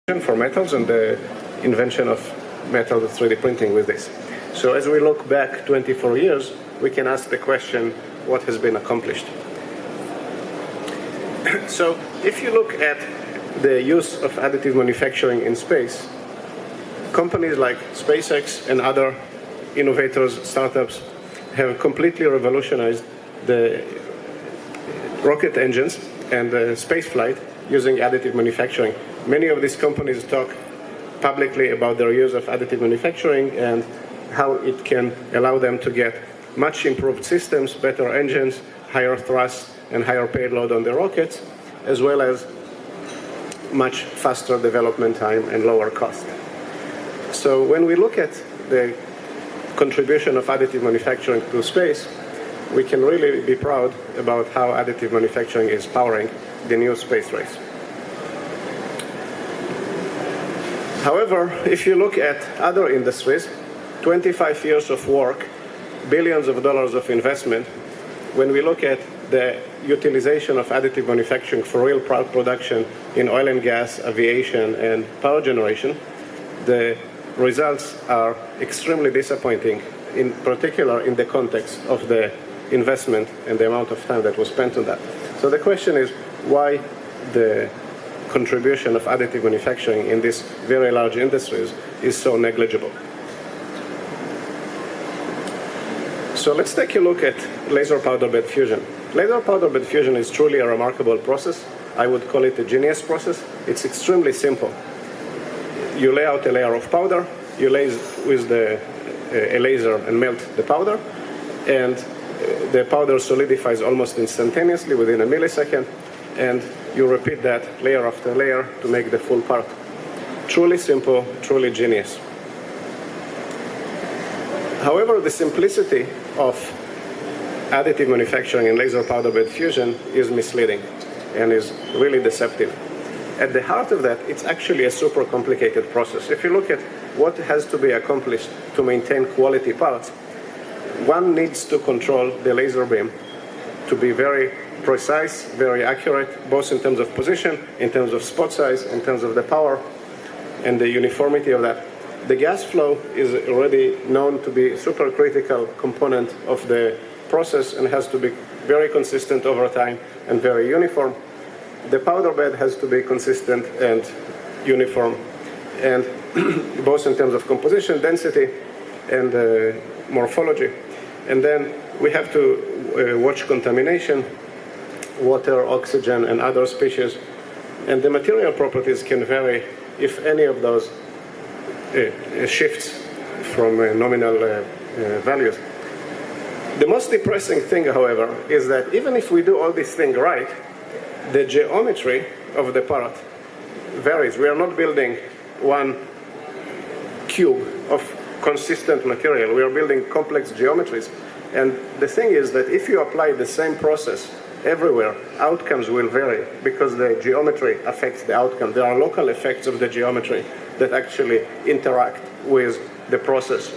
for metals and the invention of metal 3D printing with this. So as we look back 24 years, we can ask the question, what has been accomplished? So if you look at the use of additive manufacturing in space, companies like SpaceX and other innovators, startups, have completely revolutionized the rocket engines and the space flight using additive manufacturing. Many of these companies talk publicly about their use of additive manufacturing and how it can allow them to get much improved systems, better engines, higher thrust, and higher payload on the rockets, as well as much faster development time and lower cost. So when we look at the contribution of additive manufacturing to space, we can really be proud about how additive manufacturing is powering the new space race. However, if you look at other industries, 25 years of work, billions of dollars of investment, when we look at the utilization of additive manufacturing for real production in oil and gas, aviation, and power generation, the results are extremely disappointing, in particular in the context of the investment and the amount of time that was spent on that. So the question is, why the contribution of additive manufacturing in these very large industries is so negligible? So let's take a look at laser powder bed fusion. Laser powder bed fusion is truly a remarkable process. I would call it a genius process. It's extremely simple. You lay out a layer of powder, you laser with a laser and melt the powder, and the powder solidifies almost instantaneously within a millisecond, and you repeat that layer after layer to make the full part. Truly simple, truly genius. However, the simplicity of additive manufacturing and laser powder bed fusion is misleading and is really deceptive. At the heart of that, it's actually a super complicated process. If you look at what has to be accomplished to maintain quality parts, one needs to control the laser beam to be very precise, very accurate, both in terms of position, in terms of spot size, in terms of the power, and the uniformity of that. The gas flow is already known to be a super critical component of the process and has to be very consistent over time and very uniform. The powder bed has to be consistent and uniform, and both in terms of composition, density, and morphology. And then we have to watch contamination, water, oxygen, and other species. And the material properties can vary if any of those shifts from nominal values. The most depressing thing, however, is that even if we do all these things right, the geometry of the part varies. We are not building one cube of consistent material. We are building complex geometries. And the thing is that if you apply the same process everywhere, outcomes will vary because the geometry affects the outcome. There are local effects of the geometry that actually interact with the process.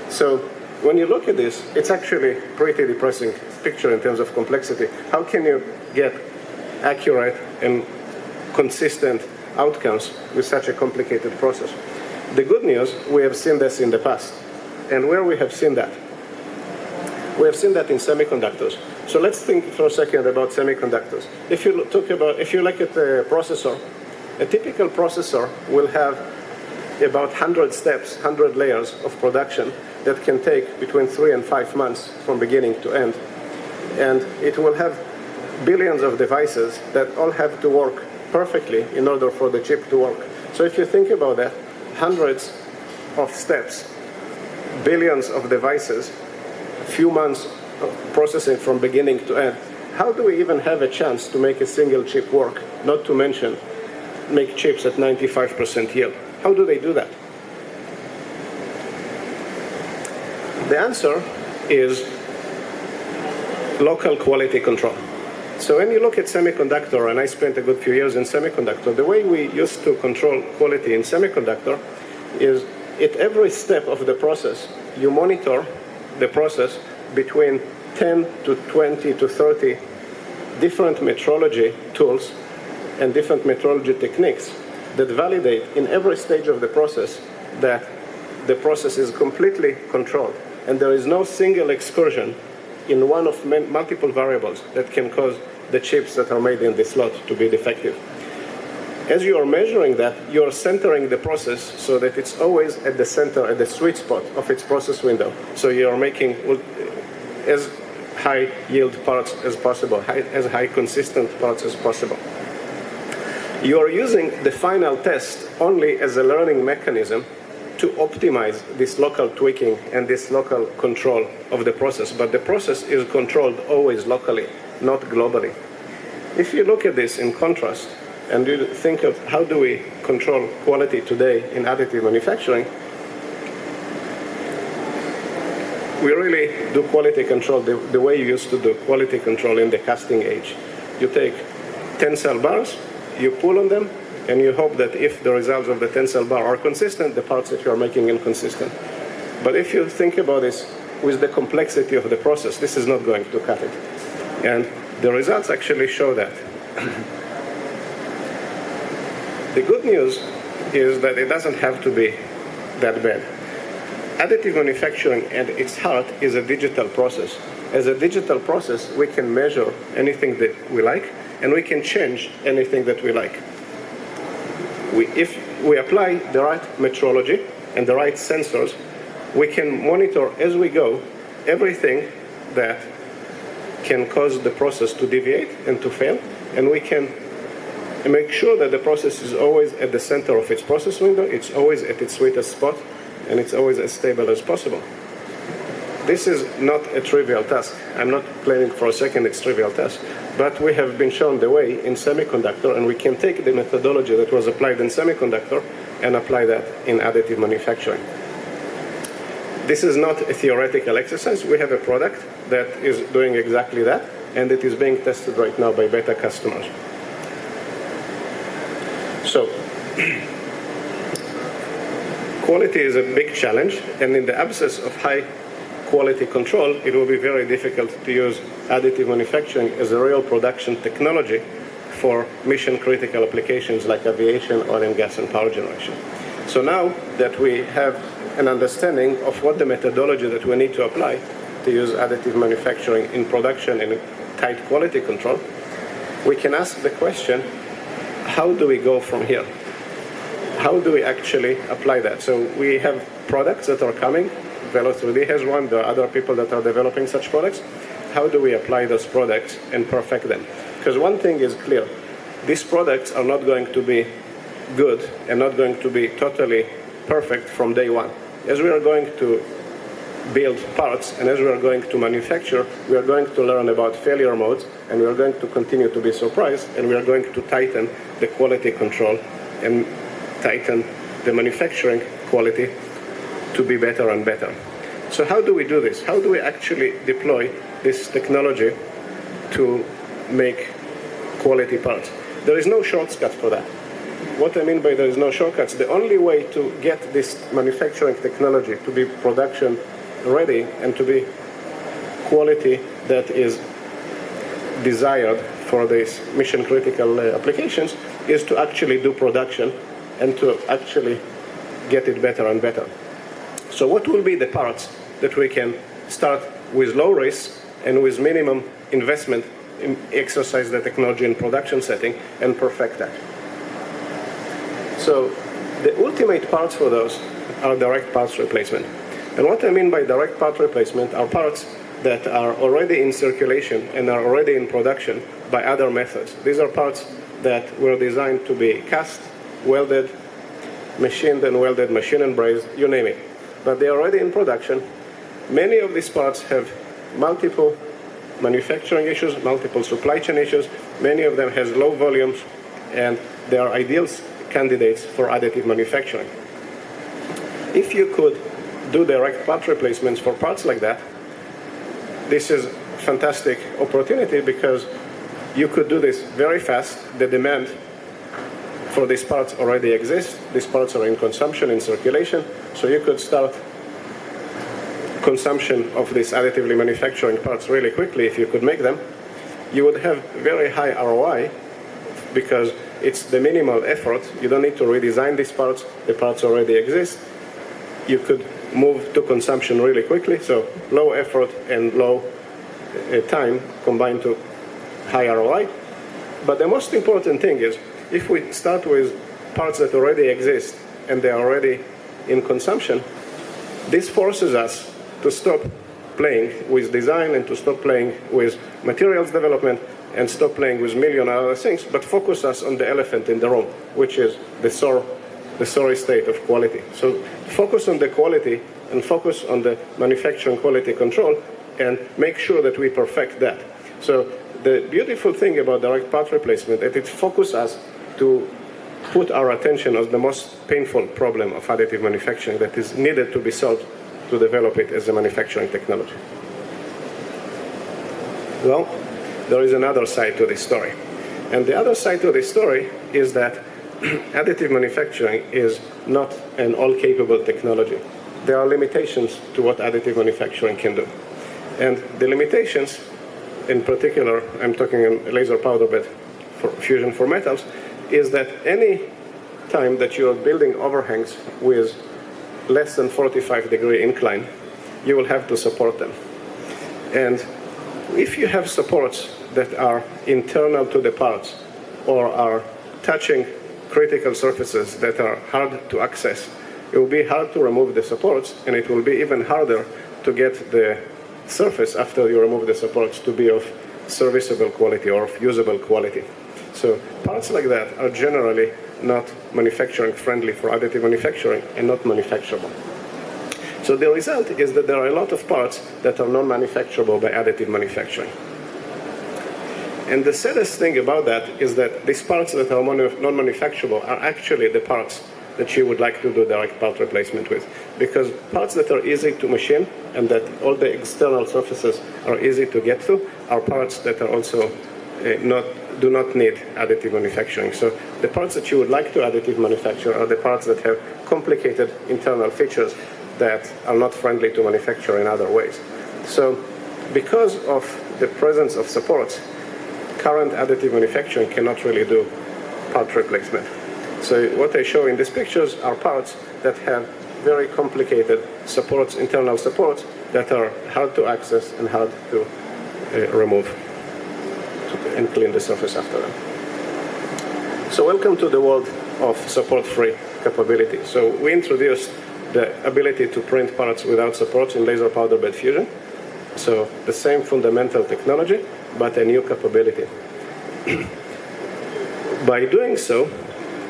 So when you look at this, it's actually a pretty depressing picture in terms of complexity. How can you get accurate and consistent outcomes with such a complicated process? The good news, we have seen this in the past. And where we have seen that? We have seen that in semiconductors. So let's think for a second about semiconductors. If you look at the processor, a typical processor will have about 100 steps, 100 layers of production that can take between 3 and 5 months from beginning to end. And it will have billions of devices that all have to work perfectly in order for the chip to work. So if you think about that, hundreds of steps, billions of devices, a few months of processing from beginning to end, how do we even have a chance to make a single chip work, not to mention make chips at 95% yield? How do they do that? The answer is local quality control. So when you look at semiconductor, and I spent a good few years in semiconductor, the way we used to control quality in semiconductor is at every step of the process, you monitor the process between 10 to 20 to 30 different metrology tools and different metrology techniques that validate in every stage of the process that the process is completely controlled, and there is no single excursion in one of multiple variables that can cause the chips that are made in this lot to be defective. As you are measuring that, you are centering the process so that it's always at the center, at the sweet spot of its process window. So you are making as high yield parts as possible, as high consistent parts as possible. You are using the final test only as a learning mechanism to optimize this local tweaking and this local control of the process. But the process is controlled always locally, not globally. If you look at this in contrast, and you think of how do we control quality today in additive manufacturing, we really do quality control the way you used to do quality control in the casting age. You take tensile bars, you pull on them, and you hope that if the results of the tensile bar are consistent, the parts that you are making are consistent. But if you think about this with the complexity of the process, this is not going to cut it. And the results actually show that. The good news is that it doesn't have to be that bad. Additive manufacturing at its heart is a digital process. As a digital process, we can measure anything that we like, and we can change anything that we like. If we apply the right metrology and the right sensors, we can monitor as we go everything that can cause the process to deviate and to fail, and we can make sure that the process is always at the center of its process window, it's always at its sweetest spot, and it's always as stable as possible. This is not a trivial task. I'm not claiming for a second it's a trivial task, but we have been shown the way in semiconductor, and we can take the methodology that was applied in semiconductor and apply that in additive manufacturing. This is not a theoretical exercise. We have a product that is doing exactly that, and it is being tested right now by beta customers. So, quality is a big challenge, and in the absence of high quality control, it will be very difficult to use additive manufacturing as a real production technology for mission-critical applications like aviation, oil and gas, and power generation. So now that we have an understanding of what the methodology that we need to apply to use additive manufacturing in production and tight quality control, we can ask the question, how do we go from here? How do we actually apply that? So we have products that are coming. Velo3D has one. There are other people that are developing such products. How do we apply those products and perfect them? Because one thing is clear. These products are not going to be good and not going to be totally perfect from day one. As we are going to build parts and as we are going to manufacture, we are going to learn about failure modes, and we are going to continue to be surprised, and we are going to tighten the quality control and tighten the manufacturing quality to be better and better. So how do we do this? How do we actually deploy this technology to make quality parts? There is no shortcut for that. What I mean by there is no shortcuts, the only way to get this manufacturing technology to be production ready and to be quality that is desired for these mission critical applications is to actually do production and to actually get it better and better. So what will be the parts that we can start with low risk and with minimum investment in exercise the technology in production setting and perfect that? So the ultimate parts for those are direct parts replacement. And what I mean by direct part replacement are parts that are already in circulation and are already in production by other methods. These are parts that were designed to be cast, welded, machined and welded, machine and brazed, you name it. But they are already in production. Many of these parts have multiple manufacturing issues, multiple supply chain issues. Many of them has low volumes, and they are ideal candidates for additive manufacturing. If you could do direct part replacements for parts like that, this is a fantastic opportunity because you could do this very fast. The demand for these parts already exists. These parts are in consumption, in circulation, so you could start consumption of these additively manufacturing parts really quickly if you could make them. You would have very high ROI because it's the minimal effort. You don't need to redesign these parts. The parts already exist. You could move to consumption really quickly, so low effort and low time combined to high ROI. But the most important thing is, if we start with parts that already exist and they are already in consumption, this forces us to stop playing with design and to stop playing with materials development and stop playing with million other things, but focus us on the elephant in the room, which is the sorry state of quality. So focus on the quality and focus on the manufacturing quality control and make sure that we perfect that. So the beautiful thing about direct part replacement is it focuses us to put our attention on the most painful problem of additive manufacturing that is needed to be solved to develop it as a manufacturing technology. Well, there is another side to this story. And the other side to this story is that additive manufacturing is not an all-capable technology. There are limitations to what additive manufacturing can do. And the limitations, in particular, I'm talking in laser powder bed for fusion for metals, is that any time that you're building overhangs with less than 45-degree incline, you will have to support them. And if you have supports that are internal to the parts or are touching critical surfaces that are hard to access, it will be hard to remove the supports, and it will be even harder to get the surface after you remove the supports to be of serviceable quality or of usable quality. So parts like that are generally not manufacturing friendly for additive manufacturing and not manufacturable. So the result is that there are a lot of parts that are non-manufacturable by additive manufacturing. And the saddest thing about that is that these parts that are non-manufacturable are actually the parts that you would like to do direct part replacement with. Because parts that are easy to machine and that all the external surfaces are easy to get to are parts that are also do not need additive manufacturing. So the parts that you would like to additive manufacture are the parts that have complicated internal features that are not friendly to manufacture in other ways. So because of the presence of supports, current additive manufacturing cannot really do part replacement. So what I show in these pictures are parts that have very complicated supports, internal supports, that are hard to access and hard to remove and clean the surface after them. So welcome to the world of support-free capability. So we introduced the ability to print parts without supports in laser powder bed fusion. So the same fundamental technology, but a new capability. By doing so,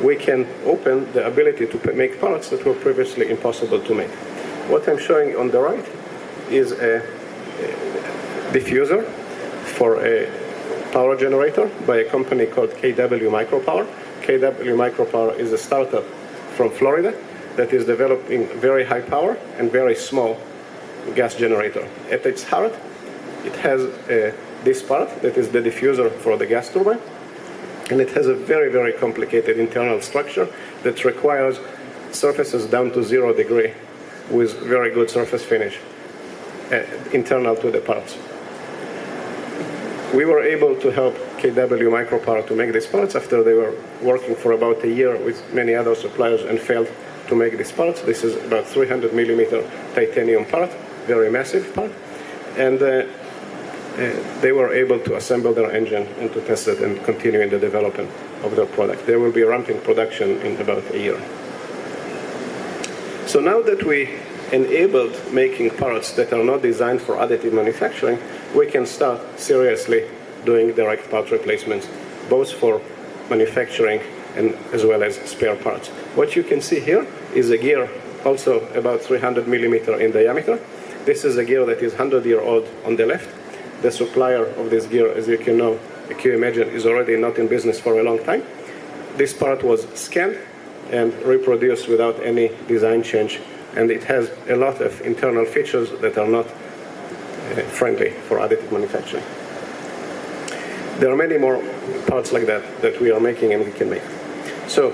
we can open the ability to make parts that were previously impossible to make. What I'm showing on the right is a diffuser for a power generator by a company called KW Micropower. KW Micropower is a startup from Florida that is developing very high power and very small gas generator. At its heart, it has this part that is the diffuser for the gas turbine, and it has a very, very complicated internal structure that requires surfaces down to 0 degree with very good surface finish internal to the parts. We were able to help KW Micropower to make these parts after they were working for about a year with many other suppliers and failed to make these parts. This is about 300 millimeter titanium part, very massive part. And they were able to assemble their engine and to test it and continue in the development of their product. They will be ramping production in about a year. So now that we enabled making parts that are not designed for additive manufacturing, we can start seriously doing direct part replacements, both for manufacturing and as well as spare parts. What you can see here is a gear also about 300 millimeter in diameter. This is a gear that is 100-year-old on the left. The supplier of this gear, as you can imagine, is already not in business for a long time. This part was scanned and reproduced without any design change, and it has a lot of internal features that are not friendly for additive manufacturing. There are many more parts like that we are making and we can make. So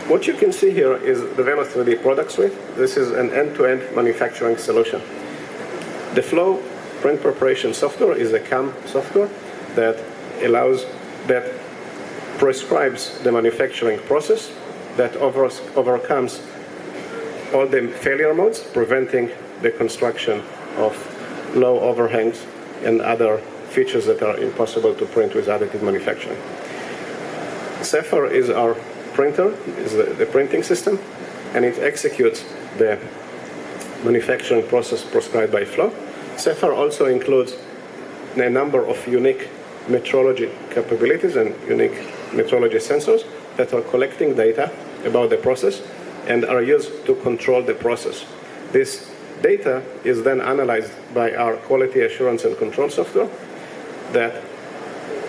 what you can see here is the Velo3D product suite. This is an end-to-end manufacturing solution. The Flow print preparation software is a CAM software that allows that prescribes the manufacturing process that overcomes all the failure modes, preventing the construction of low overhangs and other features that are impossible to print with additive manufacturing. Sapphire is our printer, is the printing system, and it executes the manufacturing process prescribed by flow. Sapphire also includes a number of unique metrology capabilities and unique metrology sensors that are collecting data about the process and are used to control the process. This data is then analyzed by our quality assurance and control software that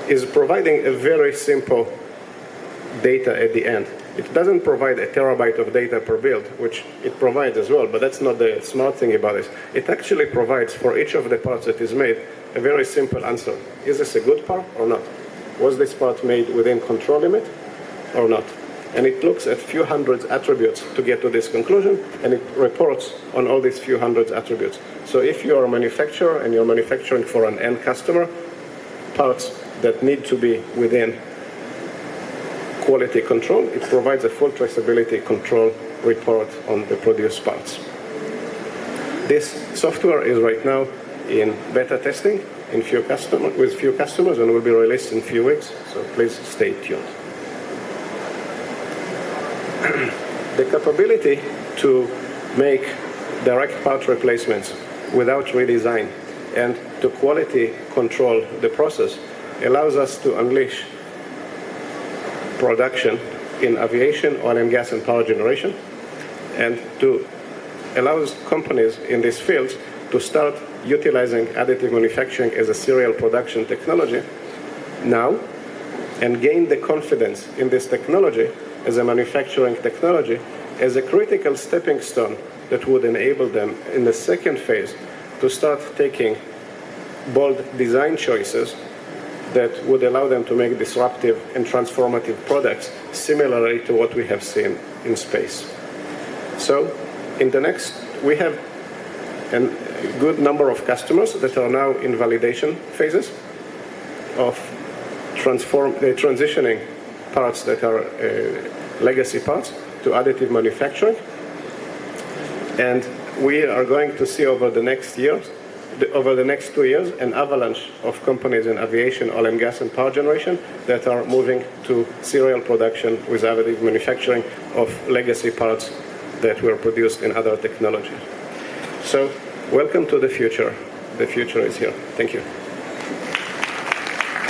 is providing a very simple data at the end. It doesn't provide a terabyte of data per build, which it provides as well, but that's not the smart thing about it. It actually provides for each of the parts that is made a very simple answer. Is this a good part or not? Was this part made within control limit or not? And it looks at few hundred attributes to get to this conclusion, and it reports on all these few hundred attributes. So if you are a manufacturer and you're manufacturing for an end customer, parts that need to be within quality control, it provides a full traceability control report on the produced parts. This software is right now in beta testing with few customers and will be released in a few weeks, so please stay tuned. The capability to make direct part replacements without redesign and to quality control the process allows us to unleash production in aviation, oil and gas, and power generation, and to allows companies in these fields to start utilizing additive manufacturing as a serial production technology now and gain the confidence in this technology as a manufacturing technology as a critical stepping stone that would enable them in the second phase to start taking bold design choices that would allow them to make disruptive and transformative products similarly to what we have seen in space. So we have a good number of customers that are now in validation phases of transitioning parts that are legacy parts to additive manufacturing. And we are going to see over the next 2 years, an avalanche of companies in aviation, oil and gas, and power generation that are moving to serial production with additive manufacturing of legacy parts that were produced in other technologies. So, welcome to the future. The future is here. Thank you.